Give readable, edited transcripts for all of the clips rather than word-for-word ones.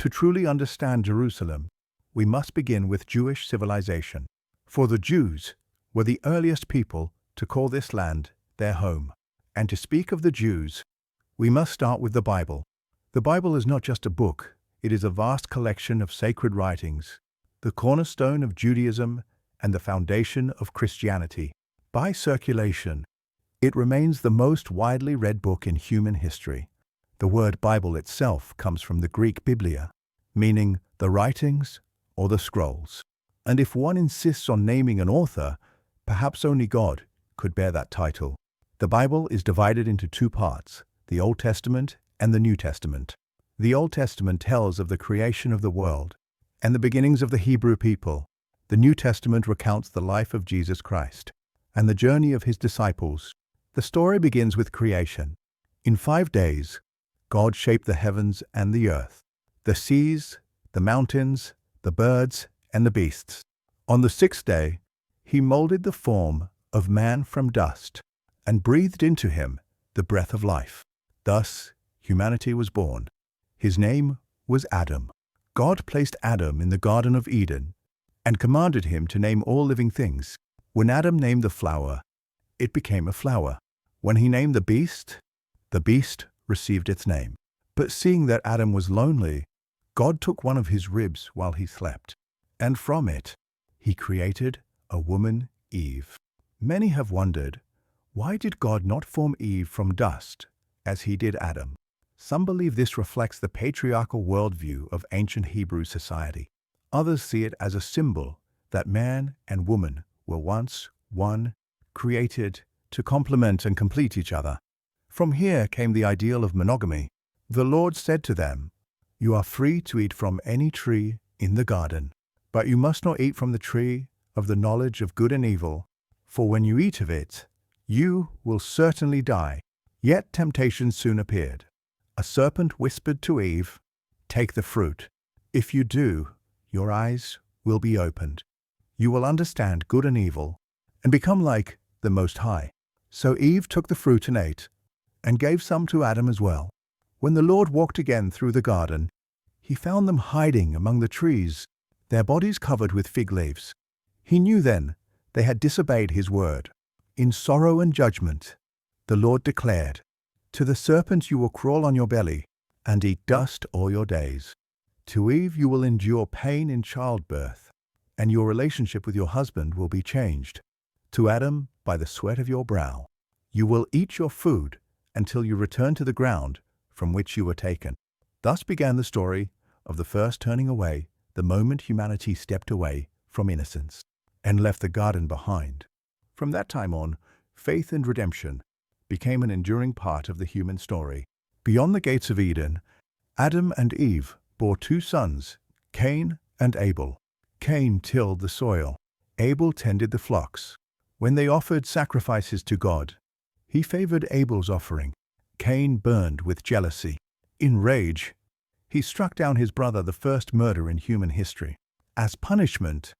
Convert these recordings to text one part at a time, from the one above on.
To truly understand Jerusalem, we must begin with Jewish civilization. For the Jews were the earliest people to call this land their home. And to speak of the Jews, we must start with the Bible. The Bible is not just a book, it is a vast collection of sacred writings, the cornerstone of Judaism and the foundation of Christianity. By circulation, it remains the most widely read book in human history. The word Bible itself comes from the Greek biblia, meaning the writings or the scrolls. And if one insists on naming an author, perhaps only God could bear that title. The Bible is divided into two parts, the Old Testament and the New Testament. The Old Testament tells of the creation of the world and the beginnings of the Hebrew people. The New Testament recounts the life of Jesus Christ and the journey of his disciples. The story begins with creation. In 5 days, God shaped the heavens and the earth, the seas, the mountains, the birds, and the beasts. On the 6th day, he molded the form of man from dust and breathed into him the breath of life. Thus, humanity was born. His name was Adam. God placed Adam in the Garden of Eden and commanded him to name all living things. When Adam named the flower, it became a flower. When he named the beast received its name. But seeing that Adam was lonely, God took one of his ribs while he slept, and from it he created a woman, Eve. Many have wondered, why did God not form Eve from dust, as he did Adam? Some believe this reflects the patriarchal worldview of ancient Hebrew society. Others see it as a symbol that man and woman were once one, created to complement and complete each other. From here came the ideal of monogamy. The Lord said to them, "You are free to eat from any tree in the garden, but you must not eat from the tree of the knowledge of good and evil, for when you eat of it, you will certainly die." Yet temptation soon appeared. A serpent whispered to Eve, "Take the fruit. If you do, your eyes will be opened. You will understand good and evil, and become like the Most High." So Eve took the fruit and ate, and gave some to Adam as well. When the Lord walked again through the garden, he found them hiding among the trees, their bodies covered with fig leaves. He knew then they had disobeyed his word. In sorrow and judgment, the Lord declared, "To the serpent you will crawl on your belly, and eat dust all your days. To Eve you will endure pain in childbirth, and your relationship with your husband will be changed. To Adam, by the sweat of your brow, you will eat your food until you return to the ground from which you were taken." Thus began the story of the first turning away, the moment humanity stepped away from innocence and left the garden behind. From that time on, faith and redemption became an enduring part of the human story. Beyond the gates of Eden, Adam and Eve bore 2 sons, Cain and Abel. Cain tilled the soil. Abel tended the flocks. When they offered sacrifices to God, he favored Abel's offering. Cain burned with jealousy. In rage, he struck down his brother, the first murder in human history. As punishment,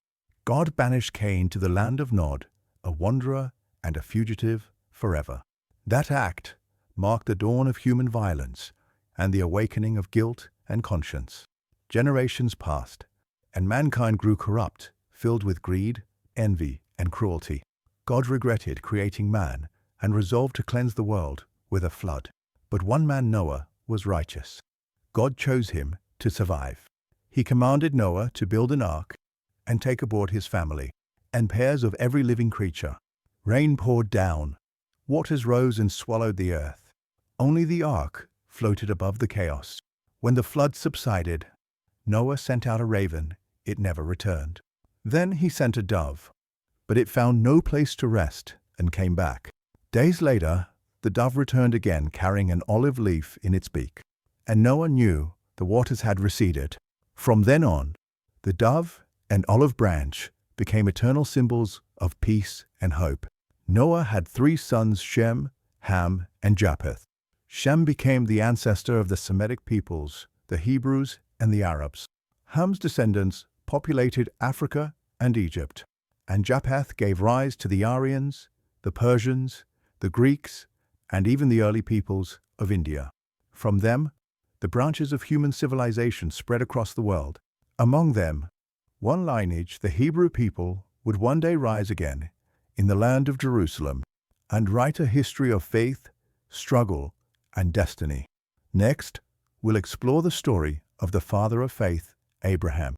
God banished Cain to the land of Nod, a wanderer and a fugitive forever. That act marked the dawn of human violence and the awakening of guilt and conscience. Generations passed, and mankind grew corrupt, filled with greed, envy, and cruelty. God regretted creating man and resolved to cleanse the world with a flood. But one man, Noah, was righteous. God chose him to survive. He commanded Noah to build an ark and take aboard his family and pairs of every living creature. Rain poured down. Waters rose and swallowed the earth. Only the ark floated above the chaos. When the flood subsided, Noah sent out a raven. It never returned. Then he sent a dove, but it found no place to rest and came back. Days later, the dove returned again carrying an olive leaf in its beak, and Noah knew the waters had receded. From then on, the dove and olive branch became eternal symbols of peace and hope. Noah had 3 sons, Shem, Ham, and Japheth. Shem became the ancestor of the Semitic peoples, the Hebrews and the Arabs. Ham's descendants populated Africa and Egypt, and Japheth gave rise to the Aryans, the Persians, the Greeks, and even the early peoples of India. From them, the branches of human civilization spread across the world. Among them, one lineage, the Hebrew people, would one day rise again in the land of Jerusalem and write a history of faith, struggle, and destiny. Next, we'll explore the story of the father of faith, Abraham.